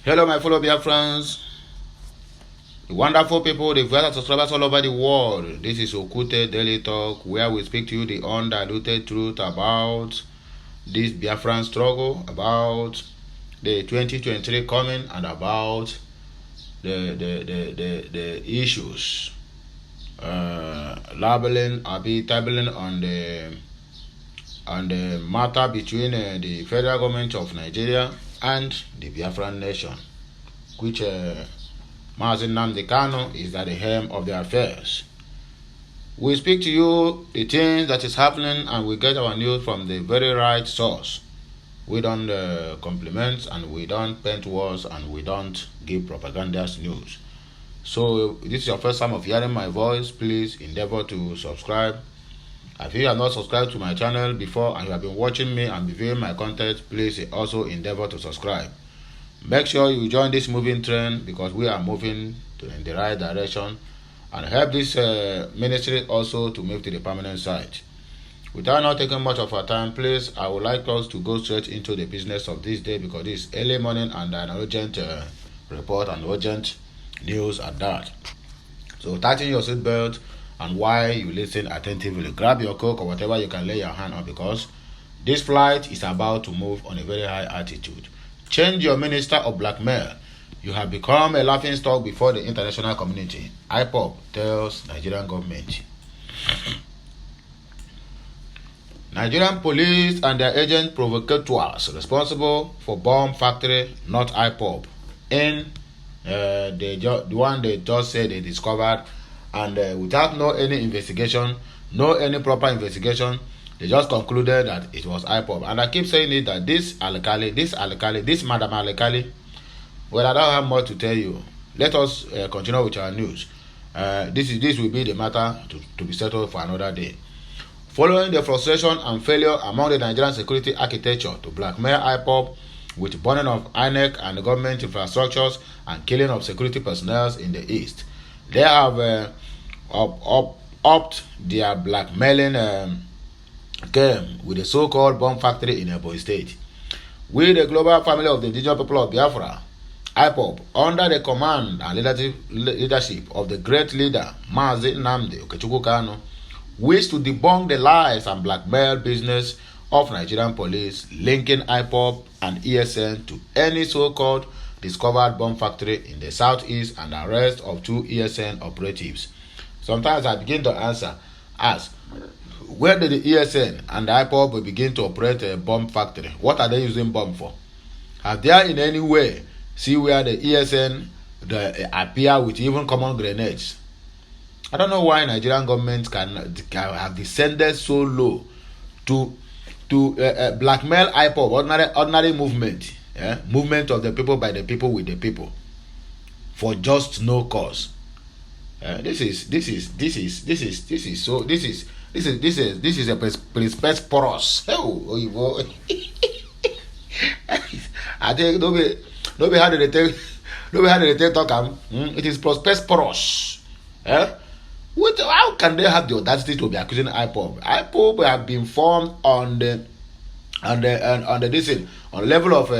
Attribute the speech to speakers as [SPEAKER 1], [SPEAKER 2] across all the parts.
[SPEAKER 1] Hello, my fellow Biafrans, the wonderful people, the viewers subscribers all over the world. This is Okute Daily Talk, where we speak to you the undiluted truth about this Biafran struggle, about the 2023 coming, and about the issues tabling on the matter between the federal government of Nigeria and the Biafran nation, which Mazi Nnamdi Kanu is at the helm of the affairs. We speak to you the things that is happening, and we get our news from the very right source. We don't compliment, and we don't paint walls, and we don't give propaganda news. So if this is your first time of hearing my voice, please endeavor to subscribe. If you have not subscribed to my channel before and you have been watching me and viewing my content, please also endeavor to subscribe. Make sure you join this moving trend, because we are moving in the right direction, and help this ministry also to move to the permanent site. Without not taking much of our time, please, I would like us to go straight into the business of this day, because it's early morning and an urgent report and urgent news at that. So tighten your seatbelt, and while you listen attentively, grab your coke or whatever you can lay your hand on, because this flight is about to move on a very high altitude. Change your minister of blackmail. You have become a laughingstock before the international community. IPOB tells Nigerian government. Nigerian police and their agent provocateurs responsible for bomb factory, not IPOB, in the one they just said they discovered, and without any investigation, any proper investigation, they just concluded that it was IPOB. And I keep saying it, that this Madam Alekali, well, I don't have more to tell you. Let us continue with our news. This will be the matter to be settled for another day. Following the frustration and failure among the Nigerian security architecture to blackmail IPOB with burning of INEC and government infrastructures and killing of security personnel in the east, they have upped their blackmailing game with the so-called bomb factory in Ebonyi State. We, the global family of the indigenous people of Biafra, IPOB, under the command and leadership of the great leader Mazi Nnamdi Kanu, wish to debunk the lies and blackmail business of Nigerian police linking IPOB and ESN to any so-called discovered bomb factory in the southeast and arrest of 2 ESN operatives. Sometimes I begin to ask, where did the ESN and the IPOB begin to operate a bomb factory? What are they using bomb for? Have they in any way see where the ESN appear with even common grenades? I don't know why Nigerian government can have descended so low to blackmail IPOB, ordinary movement, movement of the people by the people with the people, for just no cause. This is a prosperous. I think nobody had the talk. It is prosperous. How can they have the audacity to be accusing IPOB? IPOB have been formed on the level of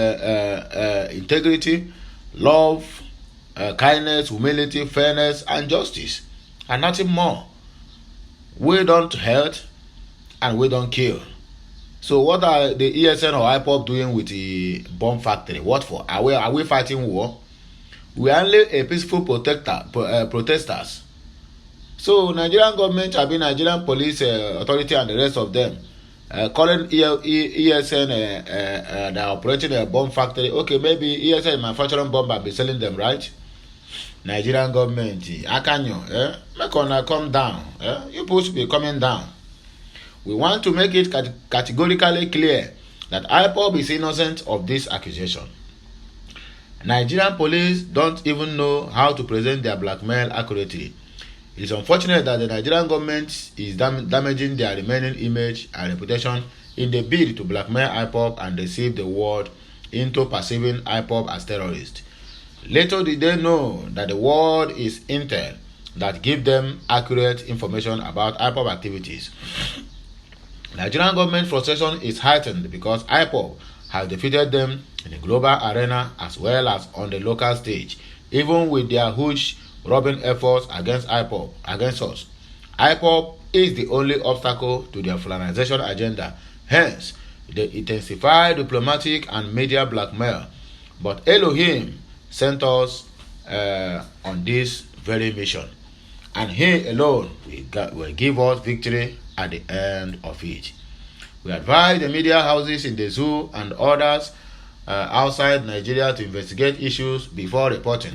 [SPEAKER 1] integrity, love, kindness, humility, fairness, and justice, and nothing more. We don't hurt and we don't kill. So what are the ESN or IPOB doing with the bomb factory? What for? Are we fighting war? We are only a peaceful protesters. So Nigerian government, Nigerian police authority and the rest of them, calling ESN they're operating a bomb factory. Okay, maybe ESN manufacturing bomb and be selling them, right? Nigerian government, Akanyo, make on come down. You supposed to be coming down. We want to make it categorically clear that IPOB is innocent of this accusation. Nigerian police don't even know how to present their blackmail accurately. It is unfortunate that the Nigerian government is damaging their remaining image and reputation in the bid to blackmail IPOB and deceive the world into perceiving IPOB as terrorists. Little did they know that the world is intel that give them accurate information about IPOB activities. Nigerian government frustration is heightened because IPOB have defeated them in the global arena as well as on the local stage, even with their huge robbing efforts against us. IPOB is the only obstacle to their Fulanization agenda. Hence, they intensify diplomatic and media blackmail. But Elohim sent us on this very mission, and He alone will give us victory at the end of it. We advise the media houses in the zoo and others outside Nigeria to investigate issues before reporting.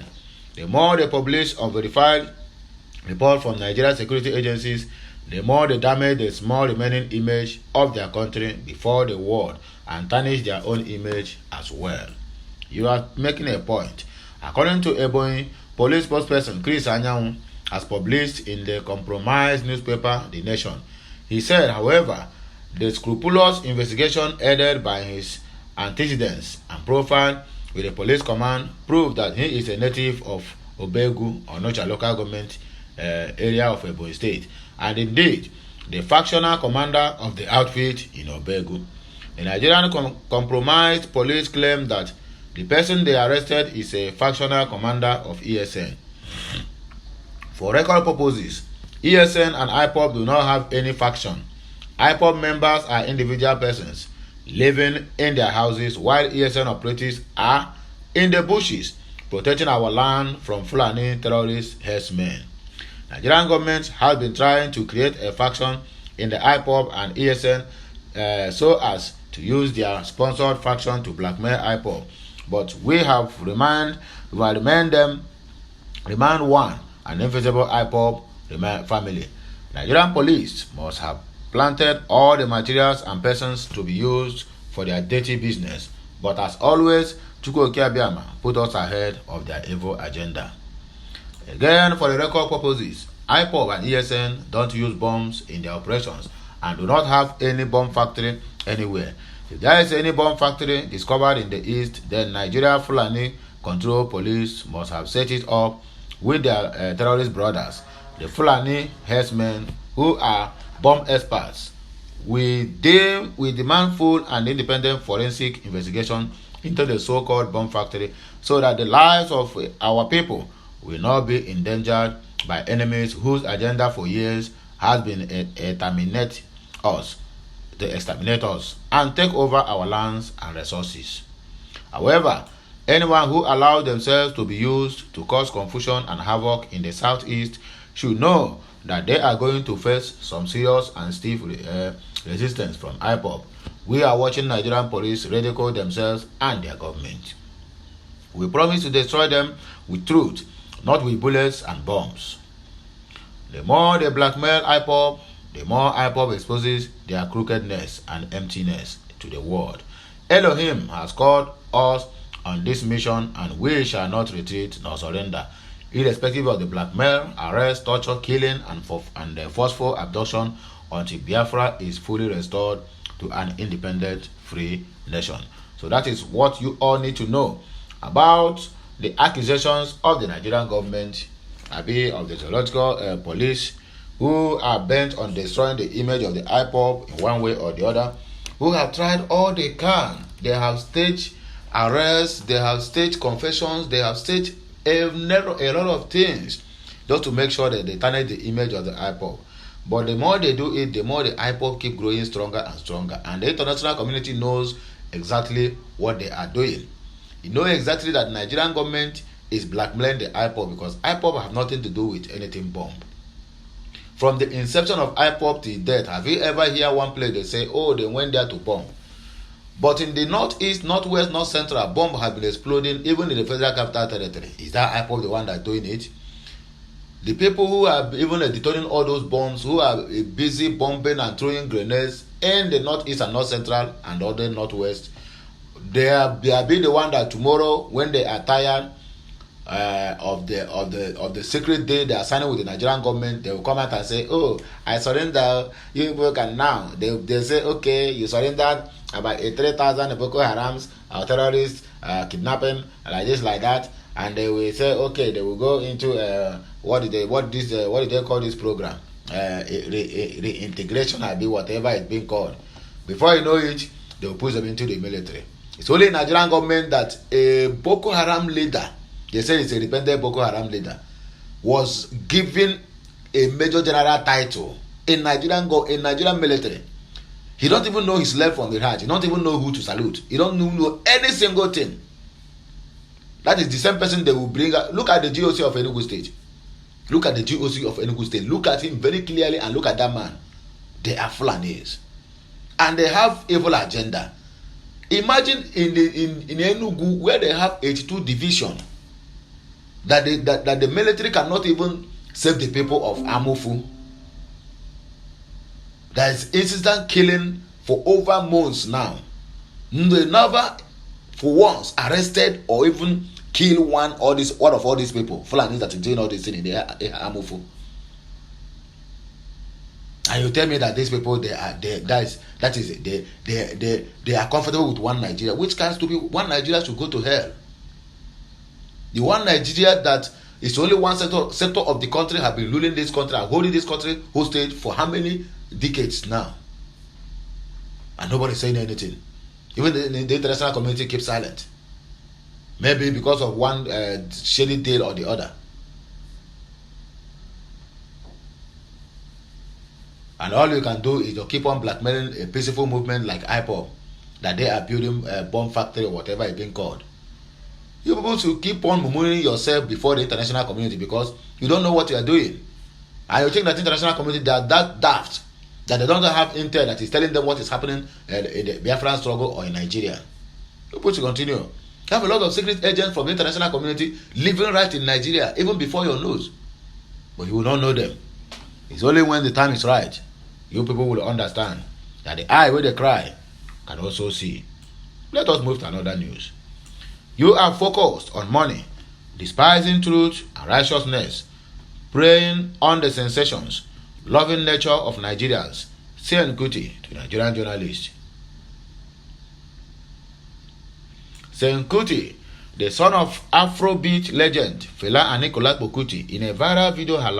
[SPEAKER 1] The more they publish unverified reports from Nigerian security agencies, the more they damage the small remaining image of their country before the world and tarnish their own image as well. You are making a point. According to Ebonyi, police spokesperson Chris Anyanwu has published in the compromised newspaper The Nation. He said, however, the scrupulous investigation headed by his antecedents and profile with the police command proved that he is a native of Ebubeagu, Onitsha local government area of Ebonyi State, and indeed the factional commander of the outfit in Ebubeagu. The Nigerian compromised police claim that the person they arrested is a factional commander of ESN. For record purposes, ESN and IPOB do not have any faction. IPOB members are individual persons living in their houses, while ESN operatives are in the bushes protecting our land from Fulani terrorist herdsmen. Nigerian government has been trying to create a faction in the IPOB and ESN so as to use their sponsored faction to blackmail IPOB, but we have remained one, an invisible IPOB family. Nigerian police must have planted all the materials and persons to be used for their dirty business, but as always, Chukwu Okiabiama put us ahead of their evil agenda. Again, for the record purposes, IPOB and ESN don't use bombs in their operations and do not have any bomb factory anywhere. If there is any bomb factory discovered in the east, then Nigeria Fulani Control Police must have set it up with their terrorist brothers, the Fulani herdsmen, who are bomb experts. We demand full and independent forensic investigation into the so-called bomb factory so that the lives of our people will not be endangered by enemies whose agenda for years has been to exterminate us and take over our lands and resources. However, anyone who allows themselves to be used to cause confusion and havoc in the southeast should know that they are going to face some serious and stiff resistance from IPOB. We are watching Nigerian police ridicule themselves and their government. We promise to destroy them with truth, not with bullets and bombs. The more they blackmail IPOB, the more IPOB exposes their crookedness and emptiness to the world. Elohim has called us on this mission, and we shall not retreat nor surrender, irrespective of the blackmail, arrest, torture, killing, and forceful abduction, until Biafra is fully restored to an independent, free nation. So that is what you all need to know about the accusations of the Nigerian government, of the geological police, who are bent on destroying the image of the IPOB in one way or the other, who have tried all they can. They have staged arrests, they have staged confessions, they have staged a lot of things just to make sure that they tarnish the image of the IPOB. But the more they do it, the more the IPOB keep growing stronger and stronger. And the international community knows exactly what they are doing. You know exactly that the Nigerian government is blackmailing the IPOB because IPOB have nothing to do with anything bomb. From the inception of IPOB till death, have you ever heard one place they say, oh, they went there to bomb? But in the northeast, northwest, north central, bomb has been exploding even in the Federal Capital Territory. Is that IPOB the one that's doing it? The people who are even detonating all those bombs, who are busy bombing and throwing grenades in the northeast and north central and other northwest, they are being the one that tomorrow, when they are tired of the secret day they are signing with the Nigerian government, they will come out and say, oh, I surrender, you people can now. They say, okay, you surrendered about 3,000 Boko Harams, terrorists, kidnapping, like this, like that, and they will say, okay, they will go into what did they call this program? Reintegration, whatever it's being called. Before you know it, they will push them into the military. It's only in Nigerian government that a Boko Haram leader, they say it's a repentant Boko Haram leader, was given a major general title in Nigerian military. He don't even know his left from the right. He don't even know who to salute. He don't know any single thing. That is the same person they will bring out. Look at the GOC of Enugu State. Look at the GOC of Enugu State. Look at him very clearly and look at that man. They are Fulanis. And they have evil agenda. Imagine in Enugu where they have 82 division that the military cannot even save the people of Amofu. There is instant killing for over months now. They never for once arrested or even kill one of all these people. Fulanis that are doing all this thing in the Amofu. And you tell me that these people they are comfortable with one Nigeria. Which kind of stupid one Nigeria should go to hell? The one Nigeria that is only one sector of the country have been ruling this country and holding this country hostage for how many decades now? And nobody saying anything. Even the international community keeps silent. Maybe because of one shady deal or the other. And all you can do is to keep on blackmailing a peaceful movement like IPOB, that they are building a bomb factory or whatever it's being called. You people should keep on murmuring yourself before the international community because you don't know what you are doing. And you think that the international community they are that daft that they don't have intel that is telling them what is happening in the Biafran struggle or in Nigeria. You people should continue. You have a lot of secret agents from the international community living right in Nigeria even before your nose. But you will not know them. It's only when the time is right you people will understand that the eye where they cry can also see. Let us move to another news. You are focused on money, despising truth and righteousness, preying on the sensations, loving nature of Nigerians, saying Kuti to Nigerian journalist. Saying Kuti, the son of Afrobeat legend Fela Anikulapo Kuti, in a viral video had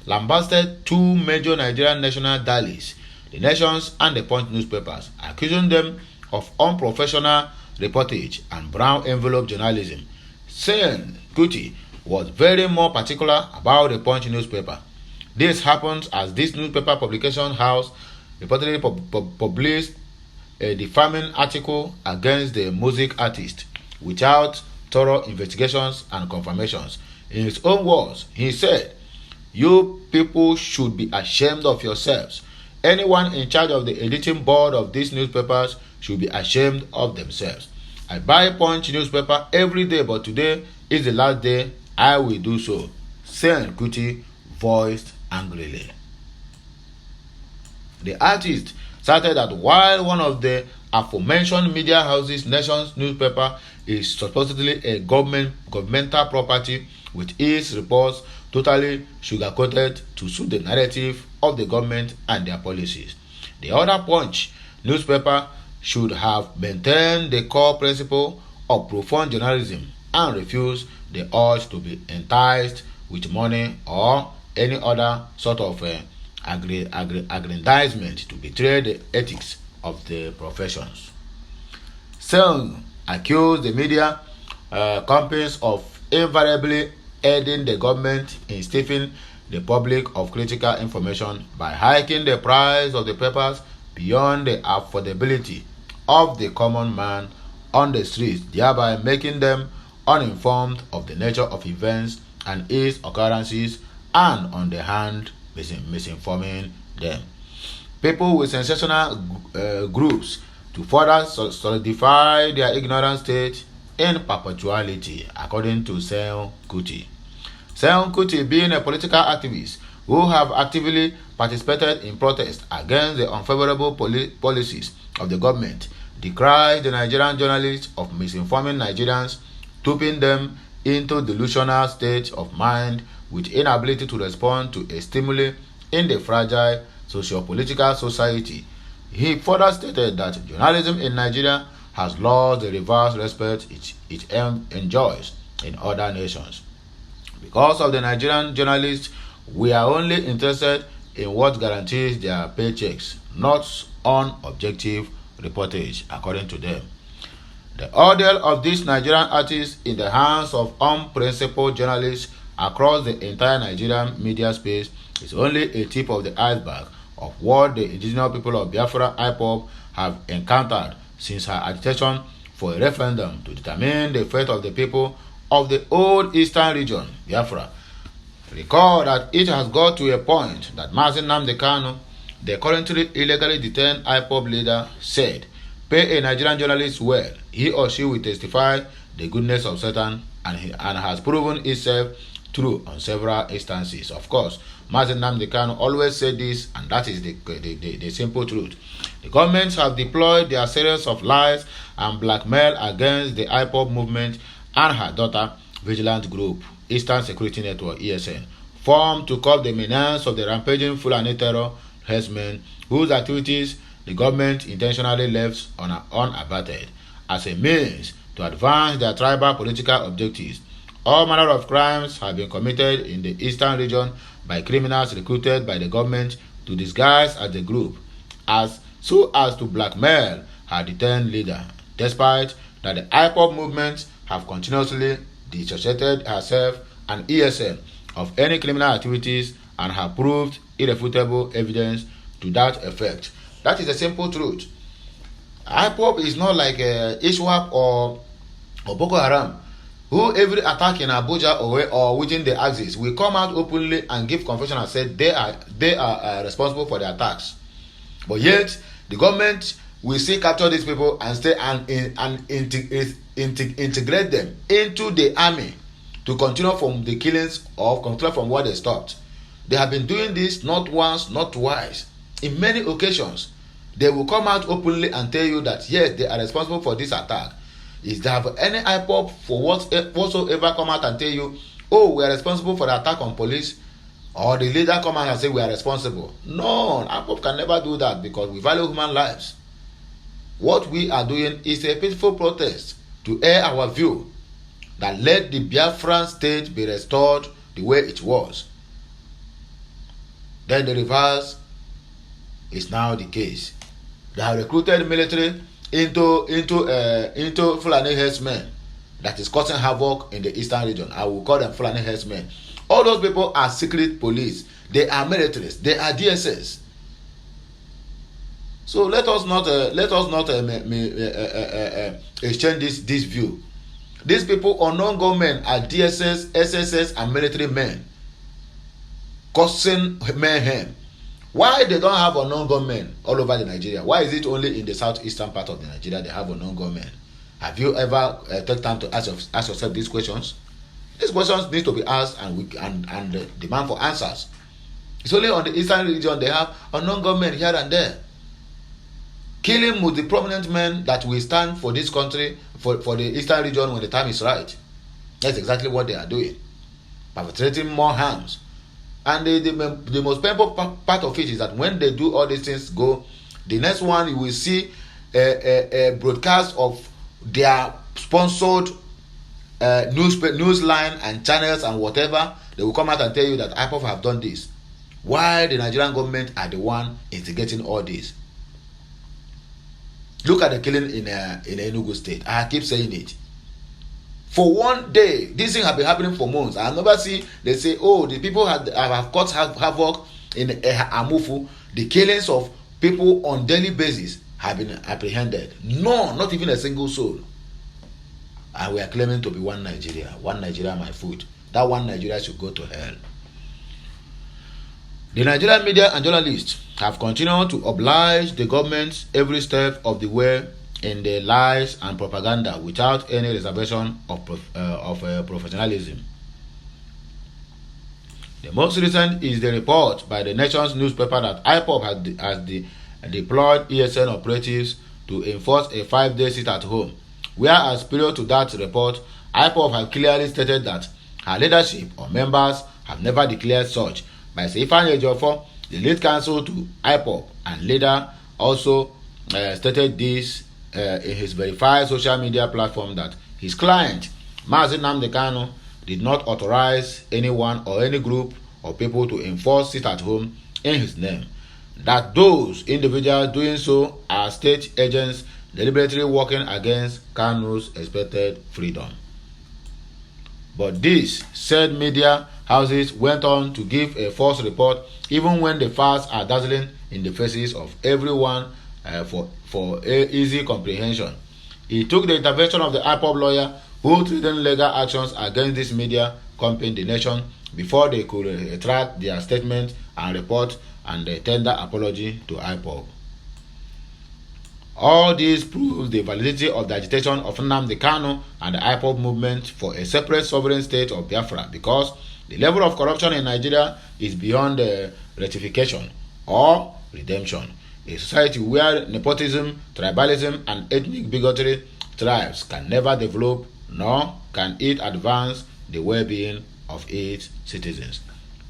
[SPEAKER 1] lambasted two major Nigerian national dailies, The Nations and The Punch newspapers, accusing them of unprofessional reportage and brown envelope journalism, saying Kuti was very more particular about the Punch newspaper. This happens as this newspaper publication house reportedly published a defaming article against the music artist without thorough investigations and confirmations. In his own words, he said, "You people should be ashamed of yourselves. Anyone in charge of the editing board of these newspapers should be ashamed of themselves. I buy Punch newspaper every day, but today is the last day I will do so," Sen Kuti voiced angrily. The artist cited that while one of the aforementioned media houses, Nations newspaper, is supposedly a governmental property, with its reports totally sugar-coated to suit the narrative of the government and their policies, the other Punch newspaper should have maintained the core principle of profound journalism and refused the urge to be enticed with money or any other sort of aggrandizement to betray the ethics of the professions. Some accused the media companies of invariably aiding the government in stifling the public of critical information by hiking the price of the papers beyond the affordability of the common man on the streets, thereby making them uninformed of the nature of events and its occurrences, and on the hand misinforming them. People with sensational groups to further solidify their ignorant state in perpetuality, according to Sen Kuti. Sen Kuti, being a political activist who have actively participated in protests against the unfavorable policies of the government, decried the Nigerian journalists of misinforming Nigerians, duping them into delusional states of mind with inability to respond to a stimuli in the fragile socio-political society. He further stated that journalism in Nigeria has lost the reverse respect it enjoys in other nations. Because of the Nigerian journalists, we are only interested in what guarantees their paychecks, not on objective reportage, according to them. The ordeal of these Nigerian artists in the hands of unprincipled journalists across the entire Nigerian media space is only a tip of the iceberg of what the indigenous people of Biafra IPOB have encountered since her agitation for a referendum to determine the fate of the people of the old eastern region, Biafra. Recall that it has got to a point that Mazi Nnamdi Kanu, the currently illegally detained IPOB leader, said, "Pay a Nigerian journalist well, he or she will testify the goodness of Satan," and has proven itself true on several instances. Of course, Mazi Nnamdi Kanu always said this, and that is the simple truth. The governments have deployed their series of lies and blackmail against the IPOB movement and her daughter vigilant group, Eastern Security Network (ESN), formed to curb the menace of the rampaging Fulani terror herdsmen whose activities the government intentionally left unabated as a means to advance their tribal political objectives. All manner of crimes have been committed in the eastern region by criminals recruited by the government to disguise as the group, so as to blackmail her detained leader, despite that the IPOB movement have continuously dissociated herself and ESN of any criminal activities and have proved irrefutable evidence to that effect. That is the simple truth. IPOB is not like ISWAP or Boko Haram, who every attack in Abuja or within the axis will come out openly and give confession and say they are responsible for the attacks. But yet the government will still capture these people and stay and integrate them into the army to continue from the killings or continue from what they stopped. They have been doing this not once, not twice. In many occasions, they will come out openly and tell you that yes, they are responsible for this attack. Is there any IPOB for whatsoever come out and tell you, oh, we are responsible for the attack on police, or the leader come out and say we are responsible? No, IPOB can never do that because we value human lives. What we are doing is a peaceful protest to air our view that let the Biafran state be restored the way it was. Then the reverse is now the case. They have recruited military into Fulani herdsmen that is causing havoc in the eastern region. I will call them Fulani herdsmen. All those people are secret police. They are militaries. They are DSS. So let us not exchange this view. These people, unknown gunmen, are DSS, SSS, and military men causing mayhem. Why they don't have unknown gunmen all over the Nigeria? Why is it only in the southeastern part of the Nigeria they have unknown gunmen? Have you ever take time to ask yourself these questions? These questions need to be asked and demand for answers. It's only on the eastern region they have unknown gunmen here and there, killing with the prominent men that will stand for this country, for the eastern region when the time is right. That's exactly what they are doing, perpetrating more harms. And the most painful part of it is that when they do all these things go, the next one you will see a broadcast of their sponsored news line and channels and whatever. They will come out and tell you that IPOB have done this. Why the Nigerian government are the one instigating all this? Look at the killing in Enugu State. I keep saying it. For one day, this thing have been happening for months. I never see they say, oh, the people have caused havoc in Amufu. The killings of people on daily basis have been apprehended. No, not even a single soul. And we are claiming to be one Nigeria. One Nigeria, my food. That one Nigeria should go to hell. The Nigerian media and journalists have continued to oblige the government every step of the way in the lies and propaganda without any reservation of professionalism. The most recent is the report by the nation's newspaper that IPOB has deployed ESN operatives to enforce a 5-day sit-at-home, whereas prior to that report, IPOB have clearly stated that her leadership or members have never declared such. By Ifeanyi Ejiofor, the lead counsel to IPOB and leader, also stated this in his verified social media platform that his client, Mazi Nnamdi Kanu, did not authorize anyone or any group of people to enforce sit-at-home in his name. That those individuals doing so are state agents deliberately working against Kanu's expected freedom. But these said media houses went on to give a false report even when the facts are dazzling in the faces of everyone for easy comprehension. It took the intervention of the IPOB lawyer who threatened legal actions against this media company, the nation, before they could retract their statement and report and tender apology to IPOB. All this proves the validity of the agitation of Nnamdi Kanu and the IPOB movement for a separate sovereign state of Biafra, because the level of corruption in Nigeria is beyond rectification or redemption. A society where nepotism, tribalism, and ethnic bigotry thrives can never develop, nor can it advance the well-being of its citizens.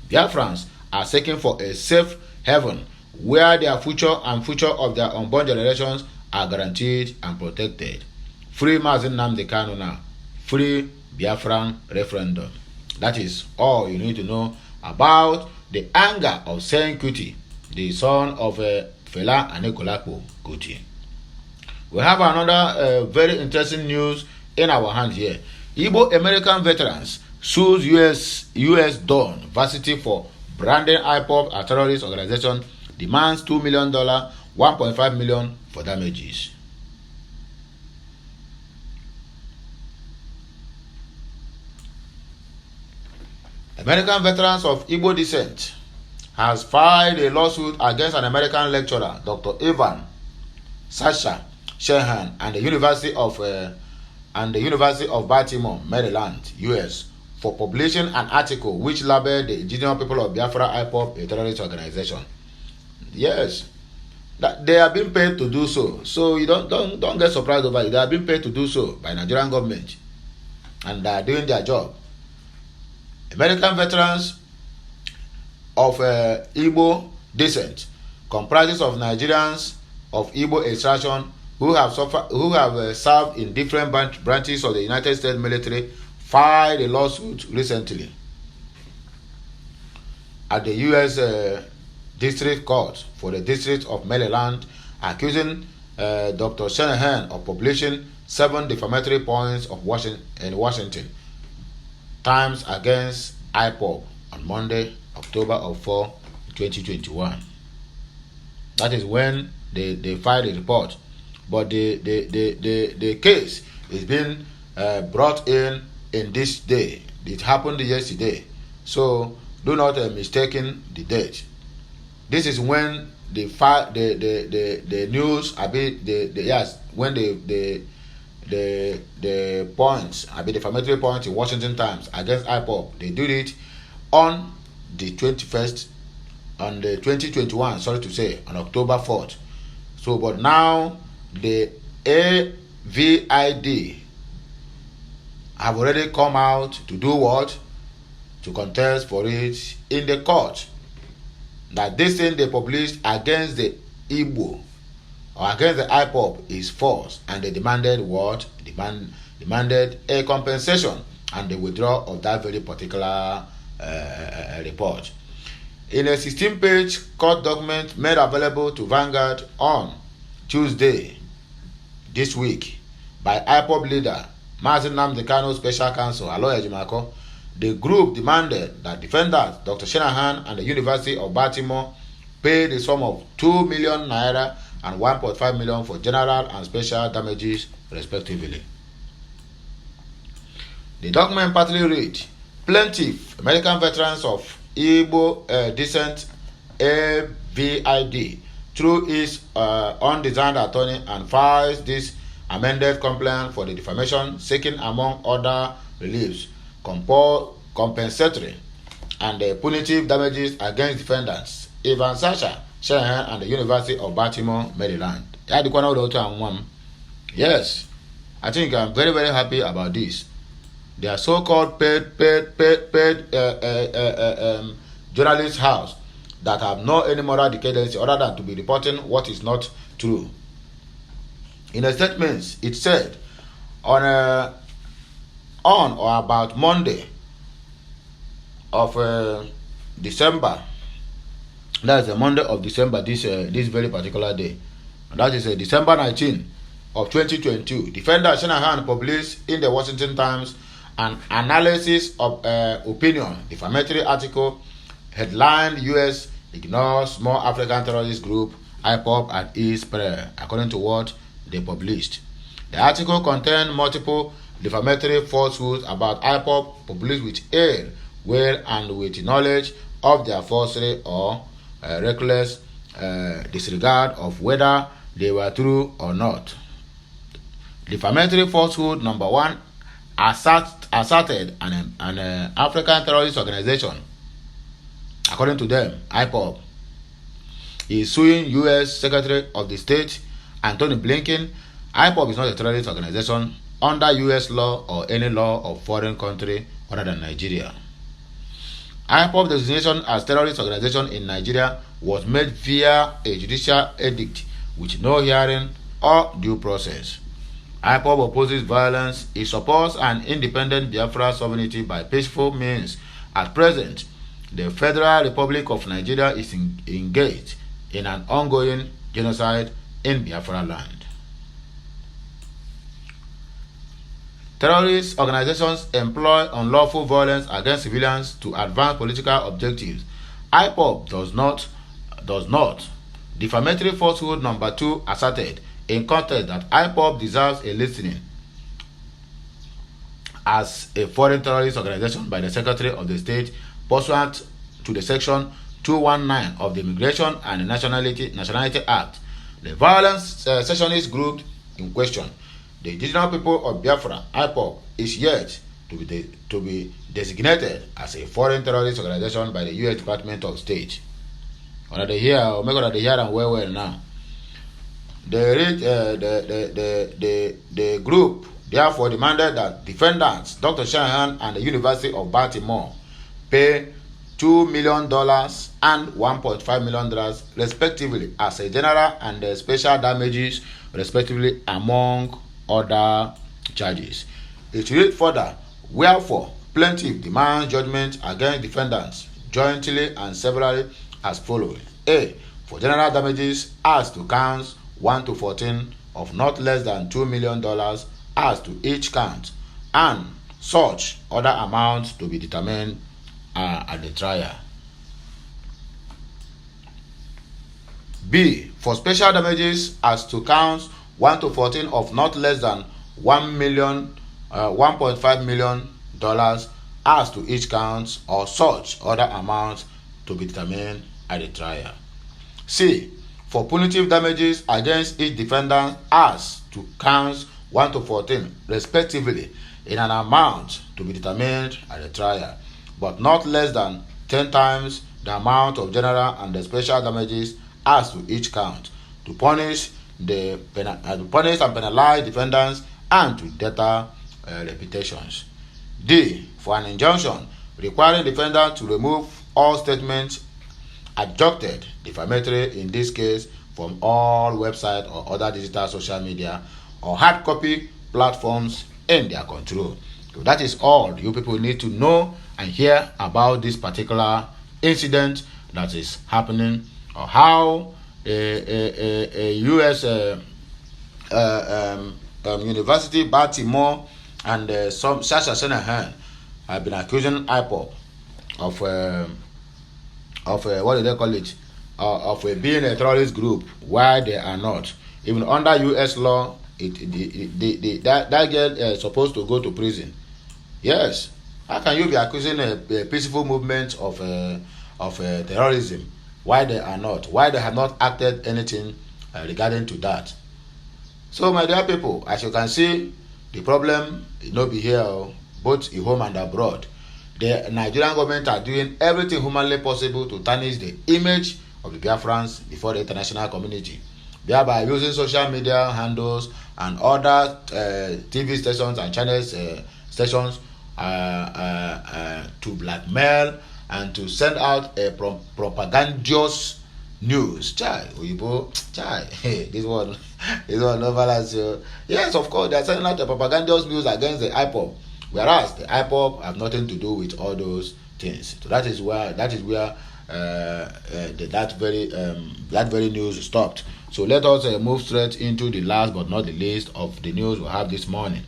[SPEAKER 1] Biafrans are seeking for a safe haven where their future and future of their unborn generations are guaranteed and protected. Free Mazi Nnamdi Kanu now. Free Biafran referendum. That is all you need to know about the anger of Seun Kuti, the son of Fela Anikulapo Kuti. We have another very interesting news in our hand here. Igbo American veterans sues US Dawn Varsity for branding IPOB a terrorist organization, demands $2 million, $1.5 million for damages. American veterans of Igbo descent has filed a lawsuit against an American lecturer, Dr. Evan Sasha Shehan, and the University of Baltimore, Maryland, US, for publishing an article which labeled the indigenous people of Biafra IPOB a terrorist organization. Yes, that they are being paid to do so. So you don't get surprised over it. They are being paid to do so by Nigerian government, and they are doing their job. American veterans of Igbo descent, comprises of Nigerians of Igbo extraction who have served in different branches of the United States military, filed a lawsuit recently at the U.S. District Court for the District of Maryland, accusing Dr. Shanahan of publishing 7 defamatory points in Washington Times against IPOB on Monday, October 4, 2021. That is when they filed a report. But the case is being brought in this day. It happened yesterday. So do not mistake the date. This is when the news when the points defamatory points in Washington Times against IPOB, they did it on the 21st on the 2021, on October 4th. So but now the AVID have already come out to do what? To contest for it in the court. That this thing they published against the Igbo or against the IPOB is false, and they demanded what? Demanded a compensation and the withdrawal of that very particular report. In a 16-page court document made available to Vanguard on Tuesday this week by IPOB leader Mazi Nnamdi Kanu Special Counsel Aloy Ejimako, the group demanded that defendants Dr. Shanahan and the University of Baltimore pay the sum of 2 million naira and 1.5 million for general and special damages, respectively. The document partly read, plaintiff, American veterans of Igbo descent, AVID, through its undesigned attorney, and files this amended complaint for the defamation, seeking among other reliefs, compensatory and punitive damages against defendants Evan Sasha Shehan and the University of Baltimore, Maryland. Yes, I think I'm very, very happy about this. They are so-called paid journalist house that have no any moral decency other than to be reporting what is not true. In a statement, it said on or about Monday of December, that's the Monday of December, this very particular day, and that is December 19, of 2022, defender Shanahan published in the Washington Times an analysis of opinion defamatory article headlined U.S. ignores small African terrorist group IPOB at its peril, according to what they published. The article contained multiple defamatory falsehoods about IPOB published with ill will and with knowledge of their falsity or reckless disregard of whether they were true or not. Defamatory falsehood number 1 asserted an African terrorist organization, according to them, IPOB, is suing U.S. Secretary of the State Antony Blinken. IPOB is not a terrorist organization under U.S. law or any law of foreign country other than Nigeria. IPOB designation as terrorist organization in Nigeria was made via a judicial edict with no hearing or due process. IPOB opposes violence. It supports an independent Biafra sovereignty by peaceful means. At present, the Federal Republic of Nigeria is engaged in an ongoing genocide in Biafra land. Terrorist organizations employ unlawful violence against civilians to advance political objectives. IPOB does not. Defamatory falsehood number 2 asserted in context that IPOB deserves a listing as a foreign terrorist organization by the Secretary of the State pursuant to the Section 219 of the Immigration and Nationality Act. The violence secessionist group in question, the indigenous people of Biafra, IPOB, is yet to be designated as a foreign terrorist organization by the U.S. Department of State. Under the here, and well now. The group therefore demanded that defendants Dr. Shanahan and the University of Baltimore pay $2 million and $1.5 million respectively as a general and special damages respectively, among other charges. It read further, wherefore plaintiff demands judgment against defendants jointly and severally as follows: A. For general damages as to counts 1 to 14 of not less than $2 million as to each count, and such other amounts to be determined at the trial. B. For special damages as to counts 1 to 14 of not less than $1.5 million as to each count, or such other amounts to be determined at the trial. C. For punitive damages against each defendant as to counts 1 to 14 respectively, in an amount to be determined at the trial, but not less than 10 times the amount of general and the special damages as to each count, to punish and penalize defendants and to deter reputations. D. For an injunction requiring defendants to remove all statements adjuncted defamatory in this case from all website or other digital social media or hard copy platforms in their control. So that is all you people need to know and hear about this particular incident that is happening, or how a U.S. University Baltimore and some Sasha Shanahan have been accusing IPOB of what do they call it? Of being a terrorist group, while they are not. Even under U.S. law, that girl is supposed to go to prison. Yes. How can you be accusing a peaceful movement of terrorism, while they are not? Why they have not acted anything regarding to that? So, my dear people, as you can see, the problem is not be here, both in home and abroad. The Nigerian government are doing everything humanly possible to tarnish the image of the Biafrans before the international community, thereby using social media handles and other TV stations and channels stations to blackmail and to send out a propagandous news. This one no balance. Yes, of course, they are sending out a propagandous news against the IPOB, whereas the IPOB have nothing to do with all those things. So that is where that very news stopped. So let us move straight into the last but not the least of the news we have this morning.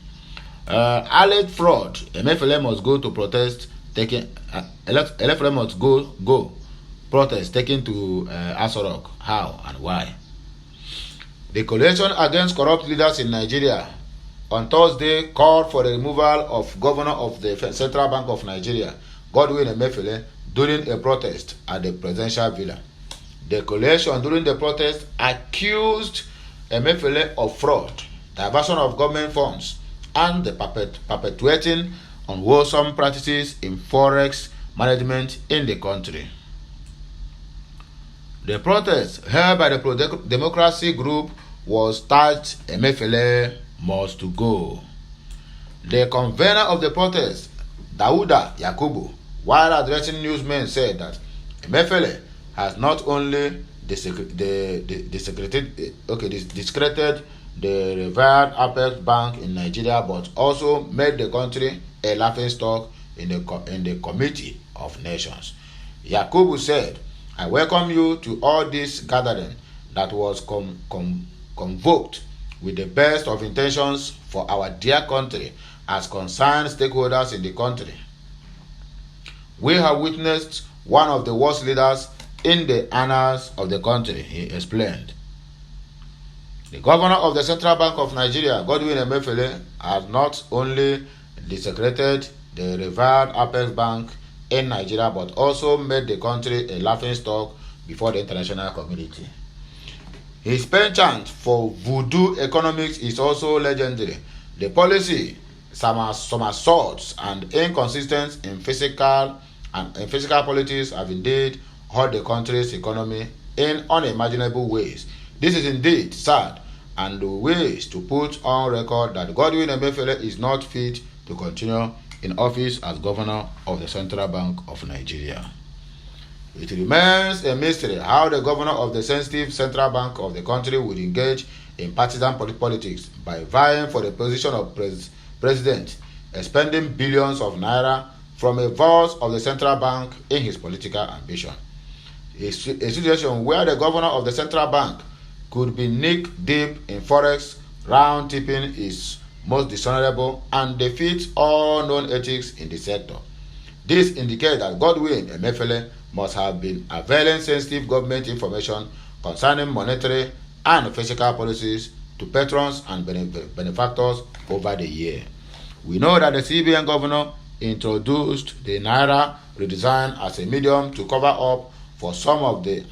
[SPEAKER 1] Alleged fraud. Emefiele must go to protest. Emefiele must go protest taken to Aso Rock. How and why? The coalition against corrupt leaders in Nigeria on Thursday called for the removal of Governor of the Central Bank of Nigeria, Godwin Emefiele, during a protest at the presidential villa. The coalition during the protest accused Emefiele of fraud, diversion of government funds, and the perpetuating unwholesome practices in forex management in the country. The protest held by the pro-democracy group was tagged Emefiele must to go. The convener of the protest, Dauda Yakubu, while addressing newsmen, said that Emefiele has not only discredited the revered Apex Bank in Nigeria, but also made the country a laughingstock in the Committee of Nations. Yakubu said, "I welcome you to all this gathering that was convoked with the best of intentions for our dear country as concerned stakeholders in the country. We have witnessed one of the worst leaders in the annals of the country," he explained. The governor of the Central Bank of Nigeria, Godwin Emefiele, has not only desecrated the revered Apex Bank in Nigeria, but also made the country a laughingstock before the international community. His penchant for voodoo economics is also legendary. The policy, somersaults, and inconsistency in physical politics have indeed hurt the country's economy in unimaginable ways. This is indeed sad, and ways to put on record that Godwin Emefiele is not fit to continue in office as governor of the Central Bank of Nigeria. It remains a mystery how the governor of the sensitive Central Bank of the country would engage in partisan politics by vying for the position of president, expending billions of naira from a vault of the Central Bank in his political ambition. A situation where the governor of the Central Bank could be neck deep in forex round tipping is most dishonorable and defeats all known ethics in the sector. This indicates that Godwin Emefiele must have been availing sensitive government information concerning monetary and fiscal policies to patrons and benefactors over the year. We know that the CBN governor introduced the Naira redesign as a medium to cover up for some of the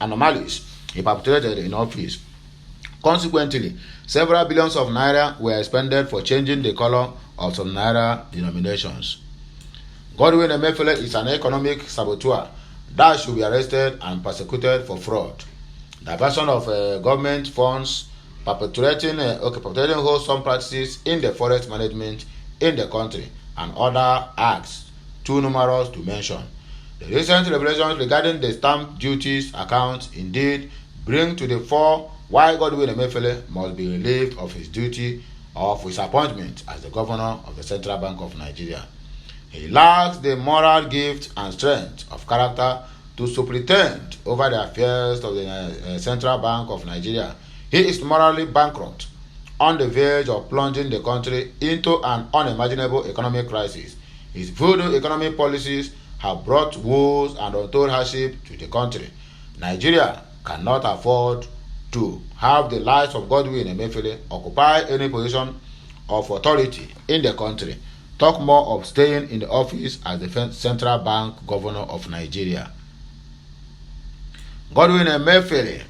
[SPEAKER 1] anomalies he perpetrated in office. Consequently, several billions of naira were expended for changing the color of some naira denominations. Godwin Emefiele is an economic saboteur that should be arrested and prosecuted for fraud, diversion of government funds, perpetuating wholesome practices in the forest management in the country, and other acts too numerous to mention. The recent revelations regarding the stamp duties account indeed bring to the fore why Godwin Emefiele must be relieved of his duty of his appointment as the governor of the Central Bank of Nigeria. He lacks the moral gift and strength of character to superintend over the affairs of the Central Bank of Nigeria. He is morally bankrupt, on the verge of plunging the country into an unimaginable economic crisis. His voodoo economic policies have brought woes and untold hardship to the country. Nigeria cannot afford to have the likes of Godwin Emefiele occupy any position of authority in the country. Talk more of staying in the office as the Central Bank Governor of Nigeria. Godwin Emefiele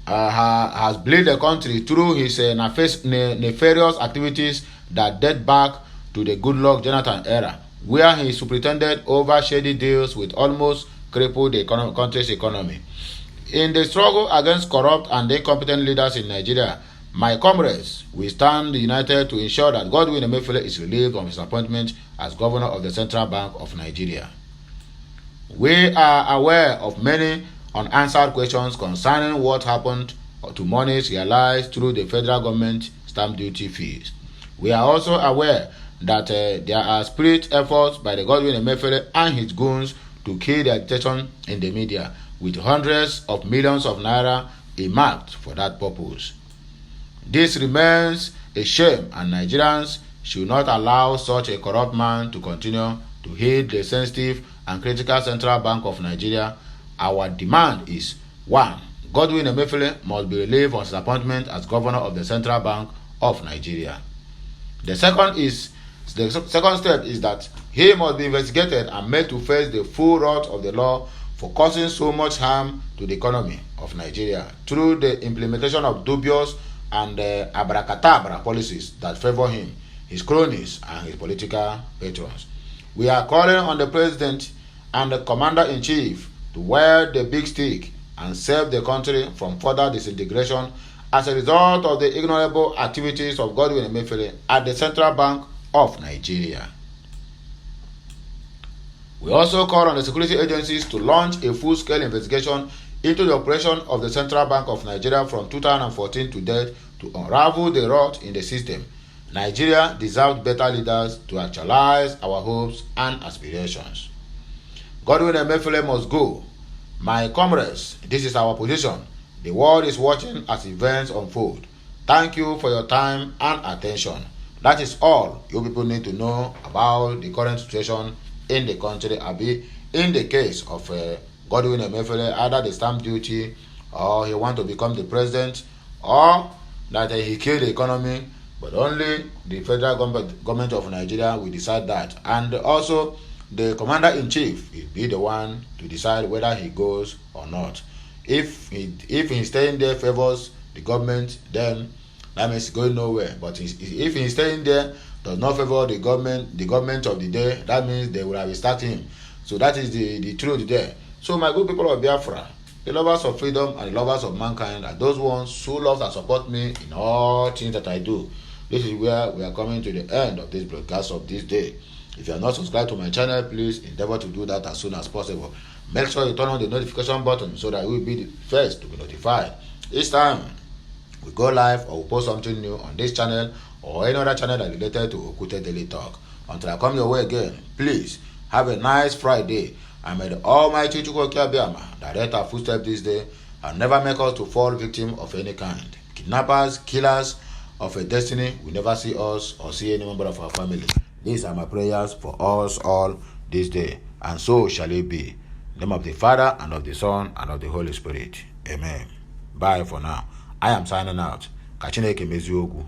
[SPEAKER 1] has bled the country through his nefarious activities that date back to the Goodluck Jonathan era, where he superintended over shady deals with almost crippled the country's economy. In the struggle against corrupt and incompetent leaders in Nigeria, my comrades, we stand united to ensure that Godwin Emefiele is relieved of his appointment as governor of the Central Bank of Nigeria. We are aware of many unanswered questions concerning what happened to monies realized through the federal government stamp duty fees. We are also aware that there are spirit efforts by the Godwin Emefiele and his goons to kill their attention in the media. with hundreds of millions of naira earmarked for that purpose. This remains a shame, and Nigerians should not allow such a corrupt man to continue to head the sensitive and critical Central Bank of Nigeria. Our demand is 1. Godwin Emefiele must be relieved of his appointment as governor of the Central Bank of Nigeria. The second step is that he must be investigated and made to face the full wrath of the law for causing so much harm to the economy of Nigeria through the implementation of dubious and abracadabra policies that favor him, his cronies, and his political patrons. We are calling on the president and the commander-in-chief to wear the big stick and save the country from further disintegration as a result of the ignorable activities of Godwin Emefiele at the Central Bank of Nigeria. We also call on the security agencies to launch a full-scale investigation into the operation of the Central Bank of Nigeria from 2014 to date to unravel the rot in the system. Nigeria deserves better leaders to actualize our hopes and aspirations. Godwin Emefiele must go. My comrades, this is our position. The world is watching as events unfold. Thank you for your time and attention. That is all you people need to know about the current situation in the country. In the case of Godwin Emefiele, either the stamp duty, or he want to become the president, or that he killed the economy, but only the federal government of Nigeria will decide that. And also, the commander-in-chief will be the one to decide whether he goes or not. If he staying there favors the government, then that means he's going nowhere. But if he staying there does not favor the government of the day, that means they will have started him. So that is the truth there. So my good people of Biafra, the lovers of freedom and the lovers of mankind are those ones who love and support me in all things that I do. This is where we are coming to the end of this broadcast of this day. If you are not subscribed to my channel, please endeavor to do that as soon as possible. Make sure you turn on the notification button so that you will be the first to be notified each time we go live or we post something new on this channel or any other channel that is related to Okute Daily Talk. Until I come your way again, please have a nice Friday, and may the Almighty Chukwuka direct our footsteps this day and never make us to fall victim of any kind. Kidnappers, killers of a destiny will never see us or see any member of our family. These are my prayers for us all this day, and so shall it be. In the name of the Father, and of the Son, and of the Holy Spirit. Amen. Bye for now. I am signing out. Ka Chineke mezie okwu.